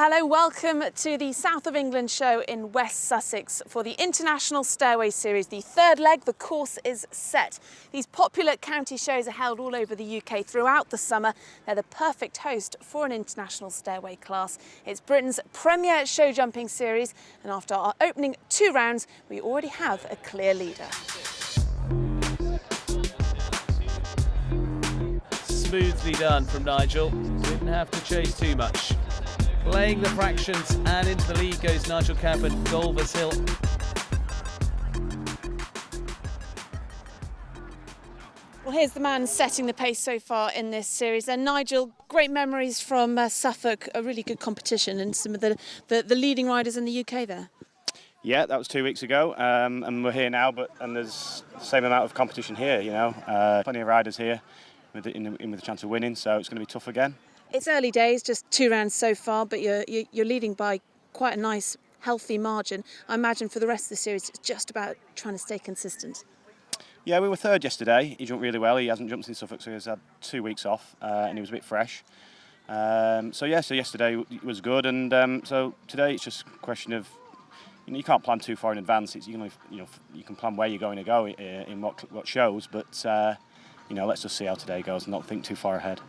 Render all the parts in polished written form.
Well, hello, welcome to the South of England show in West Sussex for the International Stairway series. The third leg, the course is set. These popular county shows are held all over the UK throughout the summer. They're the perfect host for an international stairway class. It's Britain's premier showjumping series, and after our opening 2 rounds, we already have a clear leader. Smoothly done from Nigel. Didn't have to chase too much. Playing the fractions, and into the lead goes Nigel Camp and Golvers Hill. Well, here's the man setting the pace so far in this series. And Nigel, great memories from Suffolk, a really good competition, and some of the leading riders in the UK there. Yeah, that was 2 weeks ago, and we're here now. And there's the same amount of competition here. You know, plenty of riders here with a chance of winning. So it's going to be tough again. It's early days, just 2 rounds so far, but you're leading by quite a nice, healthy margin. I imagine for the rest of the series, it's just about trying to stay consistent. Yeah, we were third yesterday. He jumped really well. He hasn't jumped in Suffolk, so he's had 2 weeks off, and he was a bit fresh. So yesterday was good, and so today it's just a question of, you can't plan too far in advance. You can plan where you're going to go in what shows, but let's just see how today goes and not think too far ahead.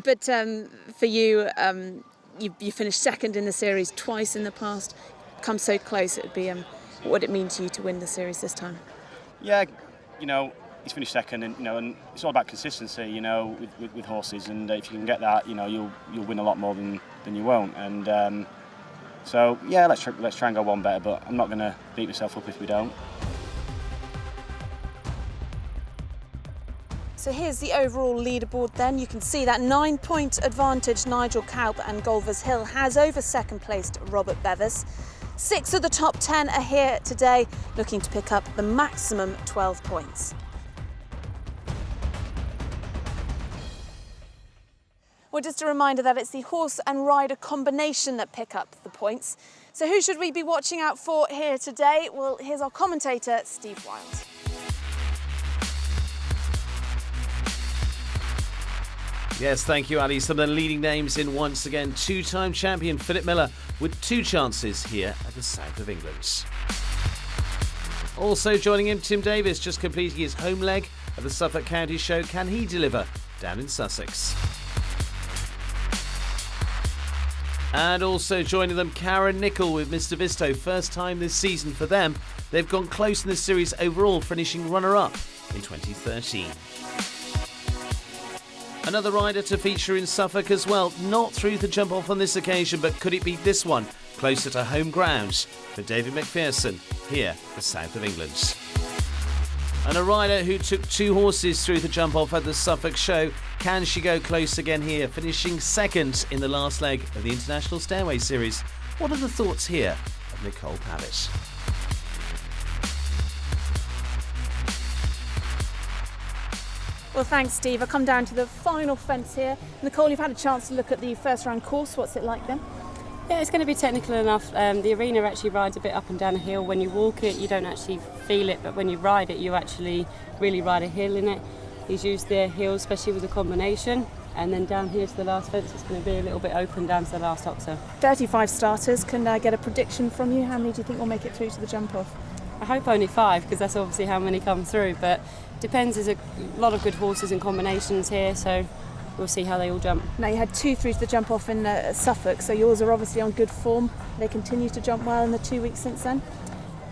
But for you, you finished second in the series twice in the past. Come so close, it would be. What would it mean to you to win the series this time? Yeah, he's finished second, and it's all about consistency, with horses. And if you can get that, you'll win a lot more than you won't. And so yeah, let's try and go one better. But I'm not going to beat myself up if we don't. So here's the overall leaderboard then. You can see that 9-point advantage Nigel Kaup and Golvers Hill has over second placed Robert Bevis. 6 of the top 10 are here today, looking to pick up the maximum 12 points. Well, just a reminder that it's the horse and rider combination that pick up the points. So who should we be watching out for here today? Well, here's our commentator, Steve Wild. Yes, thank you, Ali. Some of the leading names in once again. 2-time champion Philip Miller with 2 chances here at the South of England. Also joining him, Tim Davis, just completing his home leg of the Suffolk County Show. Can he deliver down in Sussex? And also joining them, Karen Nicol with Mr Visto. First time this season for them. They've gone close in the series overall, finishing runner-up in 2013. Another rider to feature in Suffolk as well, not through the jump off on this occasion, but could it be this one, closer to home ground for David McPherson here for South of England. And a rider who took 2 horses through the jump off at the Suffolk show, can she go close again here, finishing second in the last leg of the International Stairway series? What are the thoughts here of Nicole Pavitt? Well, thanks, Steve. I'll come down to the final fence here. Nicole, you've had a chance to look at the first round course. What's it like then? Yeah, it's going to be technical enough. The arena actually rides a bit up and down a hill. When you walk it, you don't actually feel it, but when you ride it, you actually really ride a hill in it. He's used the hill, especially with the combination. And then down here to the last fence, it's going to be a little bit open down to the last oxer. 35 starters. Can I get a prediction from you? How many do you think will make it through to the jump off? I hope only 5, because that's obviously how many come through. But depends, there's a lot of good horses and combinations here, so we'll see how they all jump. Now, you had 2 through to the jump off in Suffolk, so yours are obviously on good form. They continue to jump well in the 2 weeks since then?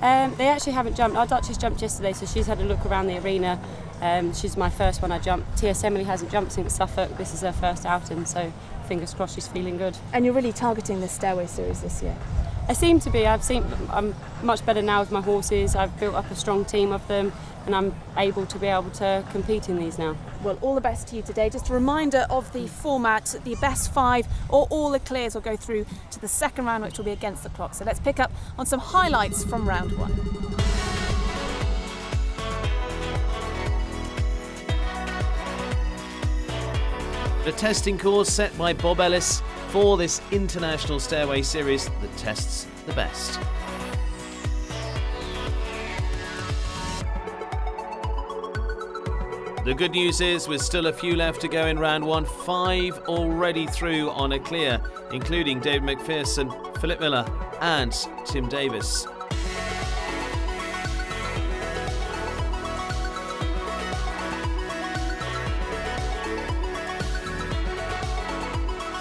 They actually haven't jumped. Our Duchess jumped yesterday, so she's had a look around the arena. She's my first one I jumped. T.S. Emily hasn't jumped since Suffolk. This is her first outing, so fingers crossed she's feeling good. And you're really targeting the Stairway series this year? I seem to be. I'm much better now with my horses. I've built up a strong team of them, and I'm able to compete in these now. Well, all the best to you today. Just a reminder of the format: the best 5 or all the clears will go through to the second round, which will be against the clock. So let's pick up on some highlights from round 1. The testing course set by Bob Ellis for this International Stairway series that tests the best. The good news is with still a few left to go in round 1, 5 already through on a clear, including David McPherson, Philip Miller and Tim Davis.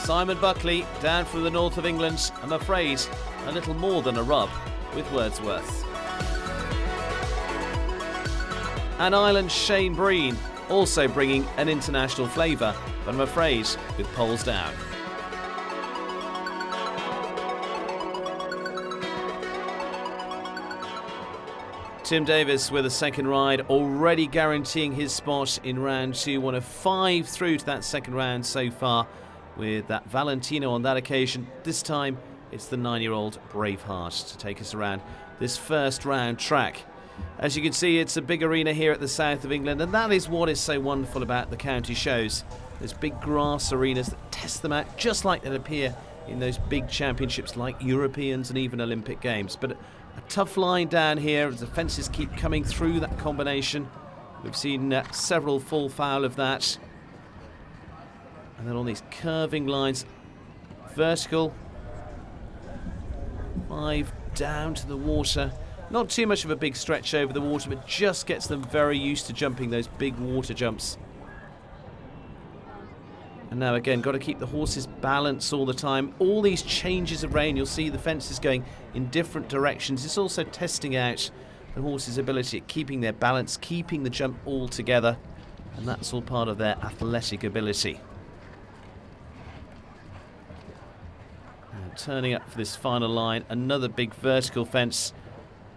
Simon Buckley down from the north of England, I'm afraid a little more than a rub with Wordsworth. And Ireland's Shane Breen also bringing an international flavour, but I'm afraid with poles down. Tim Davis with a second ride, already guaranteeing his spot in round 2. One of 5 through to that second round so far, with that Valentino on that occasion. This time it's the 9-year-old Braveheart to take us around this first round track. As you can see, it's a big arena here at the south of England, and that is what is so wonderful about the county shows. There's big grass arenas that test them out just like they appear in those big championships like Europeans and even Olympic Games. But a tough line down here as the fences keep coming through that combination. We've seen several fall foul of that. And then on these curving lines, vertical, 5 down to the water. Not too much of a big stretch over the water, but just gets them very used to jumping those big water jumps. And now again, got to keep the horses balanced all the time. All these changes of rein, you'll see the fences going in different directions. It's also testing out the horses' ability at keeping their balance, keeping the jump all together. And that's all part of their athletic ability. Turning up for this final line, another big vertical fence,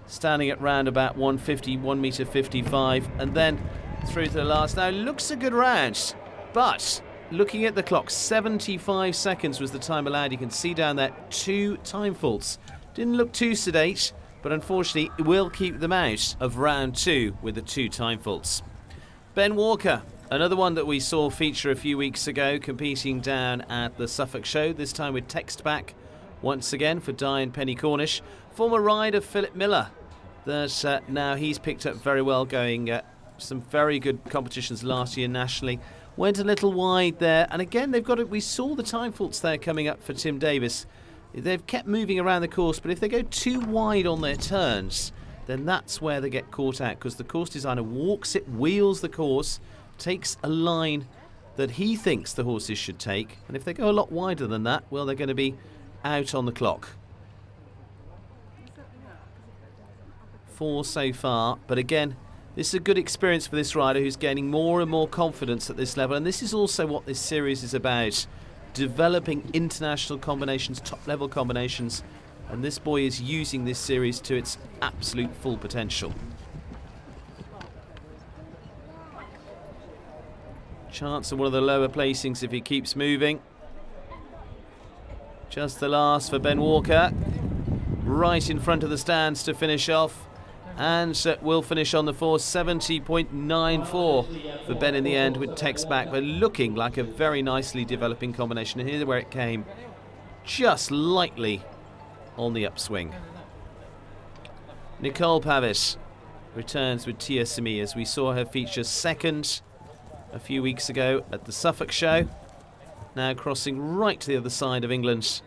standing at round about 150, 1 metre 55, and then through to the last. Now, looks a good round, but looking at the clock, 75 seconds was the time allowed. You can see down there 2 time faults. Didn't look too sedate, but unfortunately it will keep them out of round 2 with the 2 time faults. Ben Walker, another one that we saw feature a few weeks ago, competing down at the Suffolk Show, this time with text back once again for Diane Penny Cornish. Former rider Philip Miller, that now he's picked up very well, going some very good competitions last year nationally. Went a little wide there, and again we saw the time faults there coming up for Tim Davis. They've kept moving around the course, but if they go too wide on their turns, then that's where they get caught out, because the course designer walks it, wheels the course, takes a line that he thinks the horses should take, and if they go a lot wider than that, well, they're going to be out on the clock. 4 so far, but again, this is a good experience for this rider who's gaining more and more confidence at this level, and this is also what this series is about, developing international combinations, top level combinations, and this boy is using this series to its absolute full potential. Chance of one of the lower placings if he keeps moving. Just the last for Ben Walker, right in front of the stands to finish off, and will finish on the 470.94 for Ben in the end with text back, but looking like a very nicely developing combination. And here's where it came, just lightly on the upswing. Nicole Pavis returns with Tia Simi, as we saw her feature second a few weeks ago at the Suffolk Show. Now crossing right to the other side of England,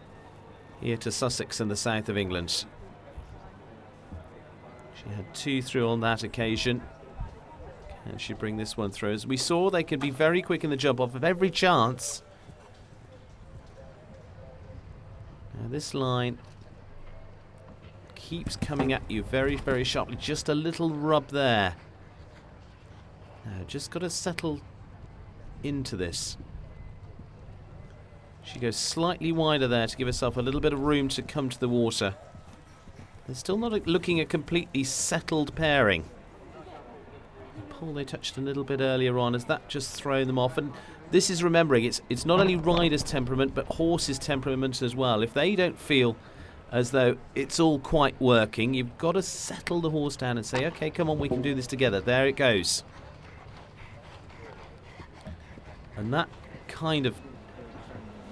here to Sussex and the south of England. She had 2 through on that occasion. Can she bring this one through? As we saw, they can be very quick in the jump off of every chance. Now this line keeps coming at you very, very sharply. Just a little rub there. Now just got to settle into this. She goes slightly wider there to give herself a little bit of room to come to the water. They're still not looking a completely settled pairing. The pole they touched a little bit earlier on, has that just thrown them off? And this is remembering, it's not only rider's temperament but horse's temperament as well. If they don't feel as though it's all quite working, you've got to settle the horse down and say, okay, come on, we can do this together. There it goes. And that kind of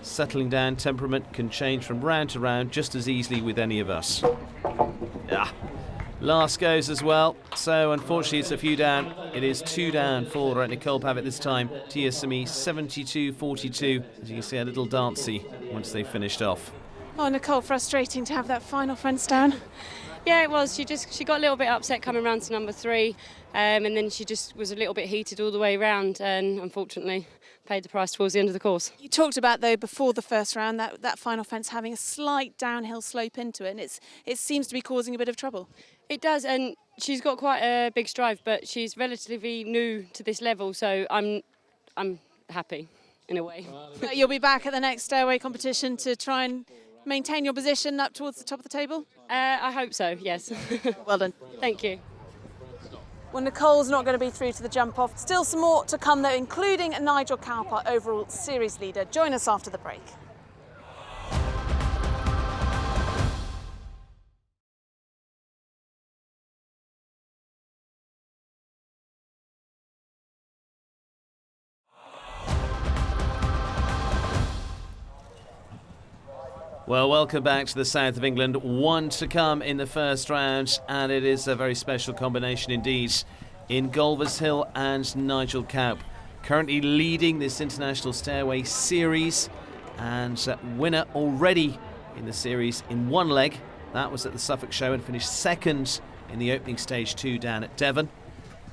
settling down temperament can change from round to round just as easily with any of us. last goes as well. So unfortunately it's a few down. It is 2 down for Nicole Pavitt this time. TSME 72-42. As you can see, a little dancey once they finished off. Oh, Nicole, frustrating to have that final fence down. Yeah, it was. She got a little bit upset coming round to number 3, and then she just was a little bit heated all the way round, and unfortunately paid the price towards the end of the course. You talked about, though, before the first round, that final fence having a slight downhill slope into it, and it seems to be causing a bit of trouble. It does, and she's got quite a big stride, but she's relatively new to this level, so I'm happy in a way. You'll be back at the next stairway competition to try and maintain your position up towards the top of the table? I hope so, yes. Well done. Thank you. Well, Nicole's not going to be through to the jump off. Still some more to come, though, including Nigel Kaup, our overall series leader. Join us after the break. Well, welcome back to the south of England. 1 to come in the first round, and it is a very special combination indeed in Golvers Hill and Nigel Kaup. Currently leading this International Stairway series, and winner already in the series in one leg. That was at the Suffolk Show and finished second in the opening stage 2 down at Devon.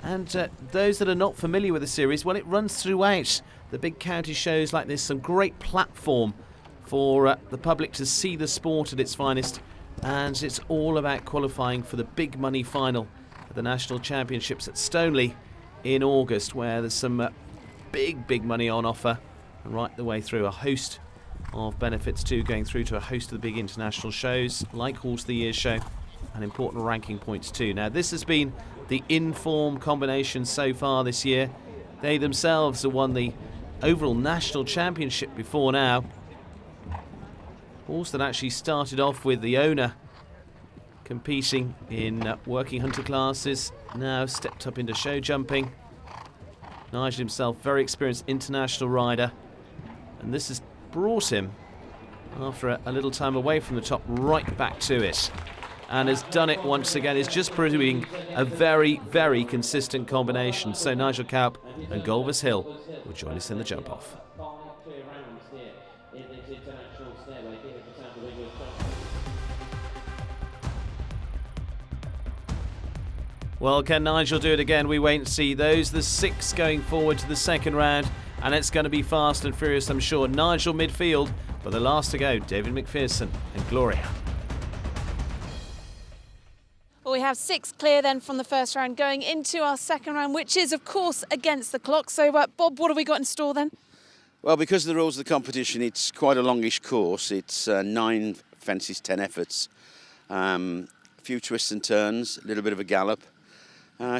And those that are not familiar with the series, well, it runs throughout the big county shows like this. Some great platform for the public to see the sport at its finest, and it's all about qualifying for the big money final at the National Championships at Stoneleigh in August, where there's some big money on offer, and right the way through a host of benefits too, going through to a host of the big international shows like Horse of the Year show, and important ranking points too. Now, this has been the in-form combination so far this year. They themselves have won the overall national championship before now. Horse that actually started off with the owner competing in working hunter classes, now stepped up into show jumping. Nigel himself, very experienced international rider, and this has brought him, after a little time away from the top, right back to it, and has done it once again. It's just proving a very consistent combination. So Nigel Kaup and Golvers Hill will join us in the jump off. Well, can Nigel do it again? We wait and see. Those the 6 going forward to the second round, and it's going to be fast and furious, I'm sure. Nigel midfield, but the last to go, David McPherson and Gloria. Well, we have 6 clear then from the first round going into our second round, which is, of course, against the clock. So, Bob, what have we got in store then? Well, because of the rules of the competition, it's quite a longish course. It's 9 fences, 10 efforts. A few twists and turns, a little bit of a gallop.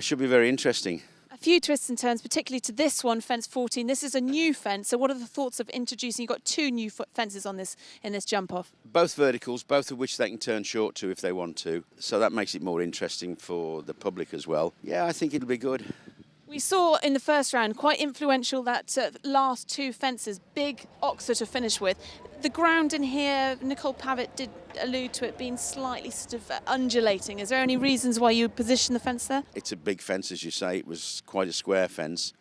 Should be very interesting. A few twists and turns, particularly to this one, fence 14. This is a new fence. So what are the thoughts of introducing? You've got 2 new fences on this in this jump off. Both verticals, both of which they can turn short to if they want to. So that makes it more interesting for the public as well. Yeah, I think it'll be good. We saw in the first round, quite influential, that last 2 fences, big oxer to finish with. The ground in here, Nicole Pavitt did allude to it being slightly sort of undulating. Is there any reasons why you position the fence there? It's a big fence, as you say. It was quite a square fence.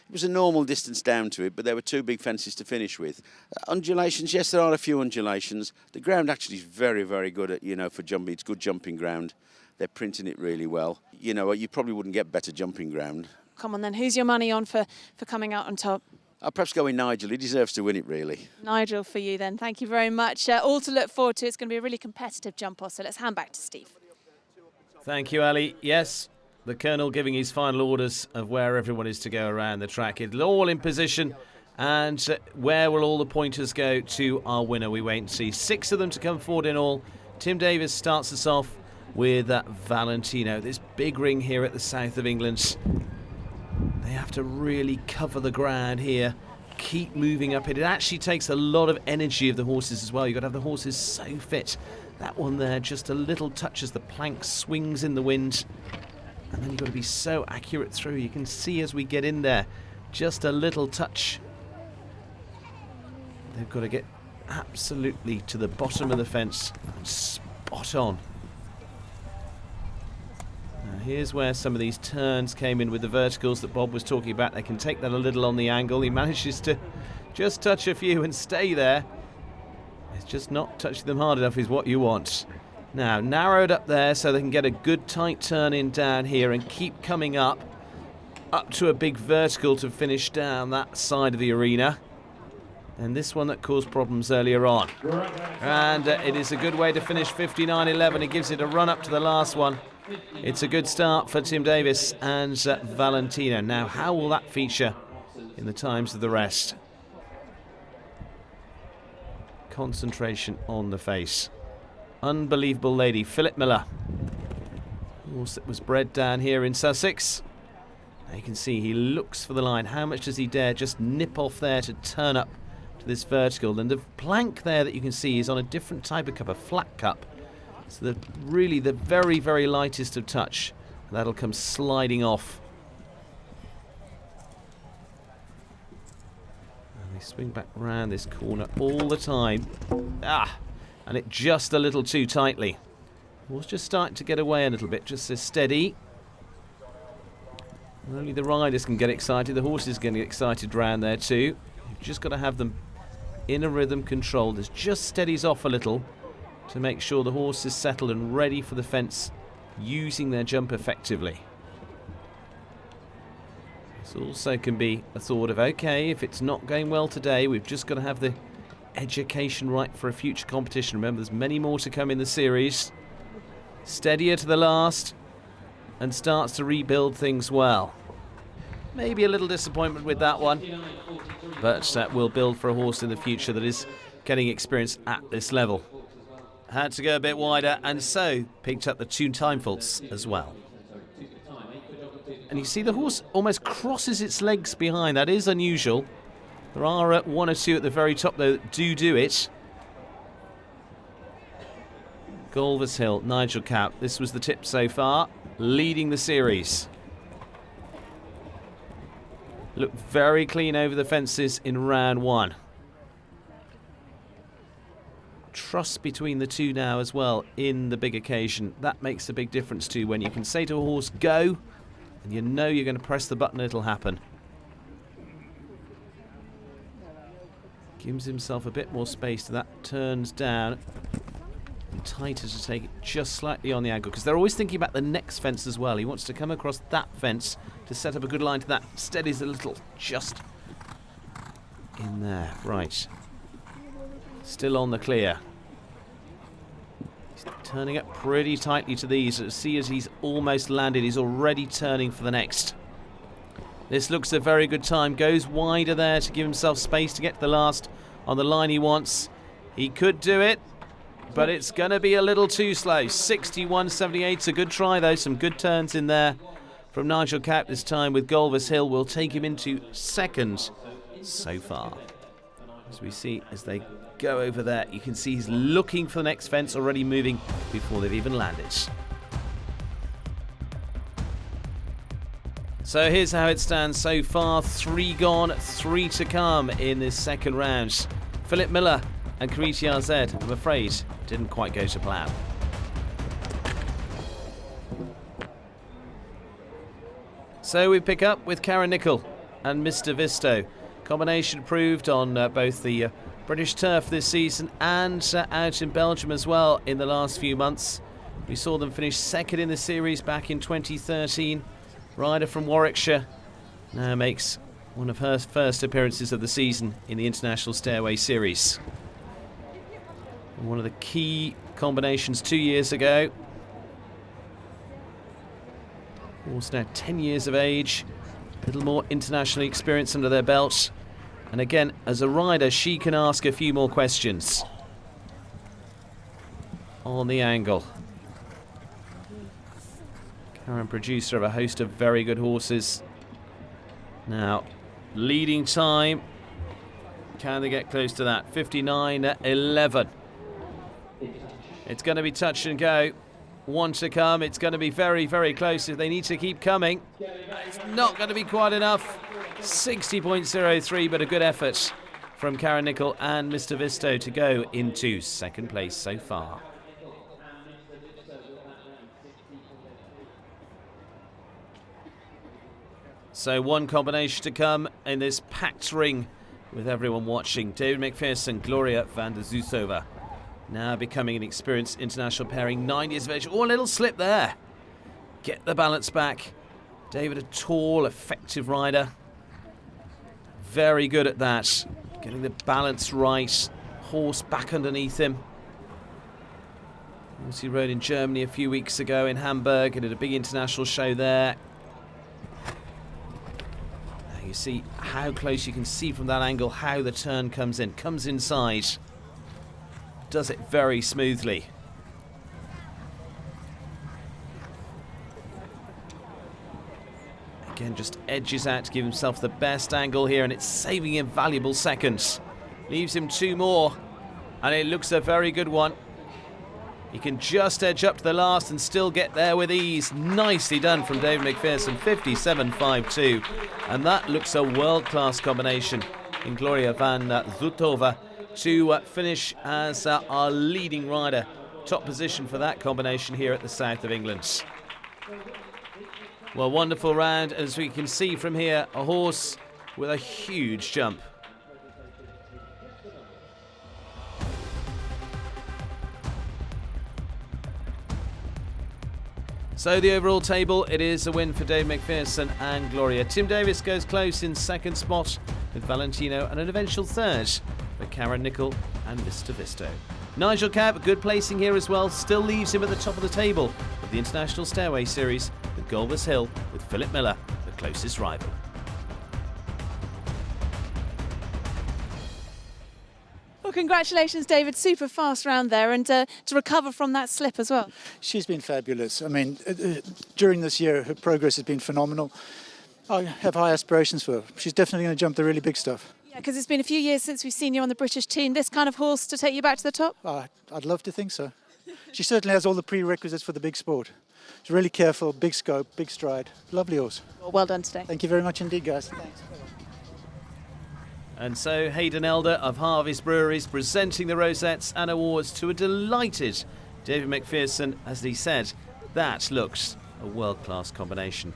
It was a normal distance down to it, but there were 2 big fences to finish with. Undulations, yes, there are a few undulations. The ground actually is very good at, for jumping. It's good jumping ground. They're printing it really well. You probably wouldn't get better jumping ground. Come on then, who's your money on for coming out on top? I'll perhaps go with Nigel. He deserves to win it, really. Nigel for you then. Thank you very much. All to look forward to. It's going to be a really competitive jump off, so let's hand back to Steve. Thank you, Ali. Yes, the Colonel giving his final orders of where everyone is to go around the track. It's all in position, and where will all the pointers go to our winner? We wait and see. 6 of them to come forward in all. Tim Davis starts us off with Valentino. This big ring here at the south of England. They have to really cover the ground here, keep moving up it. It actually takes a lot of energy of the horses as well. You've got to have the horses so fit. That one there, just a little touch as the plank swings in the wind. And then you've got to be so accurate through. You can see as we get in there, just a little touch. They've got to get absolutely to the bottom of the fence and spot on. Here's where some of these turns came in with the verticals that Bob was talking about. They can take that a little on the angle. He manages to just touch a few and stay there. It's just not touching them hard enough is what you want. Now, narrowed up there so they can get a good tight turn in down here and keep coming up to a big vertical to finish down that side of the arena. And this one that caused problems earlier on. And it is a good way to finish 59.11. It gives it a run up to the last one. It's a good start for Tim Davis and Valentino. Now, how will that feature in the times of the rest? Concentration on the face. Unbelievable lady, Philip Miller. Horse that was bred down here in Sussex. Now you can see he looks for the line. How much does he dare just nip off there to turn up to this vertical? And the plank there that you can see is on a different type of cup, a flat cup. So really the very, very lightest of touch. That'll come sliding off. And they swing back round this corner all the time. And it just a little too tightly. Horse just starting to get away a little bit, just as steady. And only the riders can get excited. The horses can get excited round there too. You've just got to have them in a rhythm controlled. It just steadies off a little to make sure the horse is settled and ready for the fence, using their jump effectively. This also can be a thought of, okay, if it's not going well today, we've just got to have the education right for a future competition. Remember, there's many more to come in the series. Steadier to the last and starts to rebuild things well. Maybe a little disappointment with that one, but will build for a horse in the future that is getting experience at this level. Had to go a bit wider and so picked up the 2 time faults as well. And you see the horse almost crosses its legs behind. That is unusual. There are 1 or 2 at the very top though that do it. Golvers Hill, Nigel Cap. This was the tip so far, leading the series. Looked very clean over the fences in round 1. Trust between the two now as well in the big occasion. That makes a big difference too, when you can say to a horse, go, and you know you're going to press the button, it'll happen. Gives himself a bit more space to that, turns down. And tighter to take it just slightly on the angle, because they're always thinking about the next fence as well. He wants to come across that fence to set up a good line to that. Steadies a little, just in there. Right. Still on the clear. He's turning up pretty tightly to these. See, as he's almost landed, he's already turning for the next. This looks a very good time. Goes wider there to give himself space to get to the last on the line he wants. He could do it, but it's going to be a little too slow. 61.78's a good try though. Some good turns in there from Nigel Cap this time with Golvers Hill. Will take him into second so far. As we see as they go over there, you can see he's looking for the next fence, already moving before they've even landed. So here's how it stands so far. 3 gone, 3 to come in this second round. Philip Miller and Kariti RZ, I'm afraid, didn't quite go to plan. So we pick up with Karen Nicol and Mr. Visto. Combination proved on both the British turf this season and out in Belgium as well in the last few months. We saw them finish second in the series back in 2013. Rider from Warwickshire now makes one of her first appearances of the season in the International Stairway series. One of the key combinations 2 years ago. Horse now 10 years of age, a little more international experience under their belts. And again, as a rider, she can ask a few more questions on the angle. Karen, producer of a host of very good horses. Now, leading time. Can they get close to that? 59.11. It's going to be touch and go. 1 to come. It's going to be very, very close if they need to keep coming. It's not going to be quite enough. 60.03, but a good effort from Karen Nicol and Mr. Visto to go into second place so far. So one combination to come in this packed ring with everyone watching. David McPherson, Gloria van der Zusova. Now becoming an experienced international pairing, 9 years of age. Oh, a little slip there. Get the balance back. David, a tall, effective rider. Very good at that. Getting the balance right. Horse back underneath him. As he rode in Germany a few weeks ago in Hamburg and did a big international show there. Now you see how close you can see from that angle how the turn comes in. Comes inside. Does it very smoothly. Again, just edges out to give himself the best angle here, and it's saving him valuable seconds. Leaves him 2 more, and it looks a very good one. He can just edge up to the last and still get there with ease. Nicely done from David McPherson, 57.52. And that looks a world-class combination in Gloria van Zusova to finish as our leading rider. Top position for that combination here at the South of England. Well, wonderful round. As we can see from here, a horse with a huge jump. So the overall table, it is a win for Dave McPherson and Gloria. Tim Davis goes close in second spot with Valentino, and an eventual third for Karen Nicol and Mr. Visto. Nigel Cabb, good placing here as well, still leaves him at the top of the table of the International Stairway Series, with Goulbers Hill with Philip Miller, the closest rival. Well, congratulations, David. Super fast round there, and to recover from that slip as well. She's been fabulous. I mean, during this year, her progress has been phenomenal. I have high aspirations for her. She's definitely going to jump the really big stuff. Yeah, because it's been a few years since we've seen you on the British team. This kind of horse to take you back to the top? I'd love to think so. She certainly has all the prerequisites for the big sport. She's really careful, big scope, big stride. Lovely horse. Well done today. Thank you very much indeed, guys. Thanks. And so Hayden Elder of Harvey's Breweries presenting the rosettes and awards to a delighted David McPherson. As he said, that looks a world-class combination.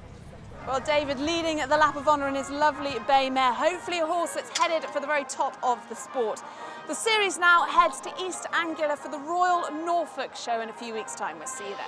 Well, David leading the lap of honour in his lovely bay mare. Hopefully a horse that's headed for the very top of the sport. The series now heads to East Anglia for the Royal Norfolk show in a few weeks' time. We'll see you there.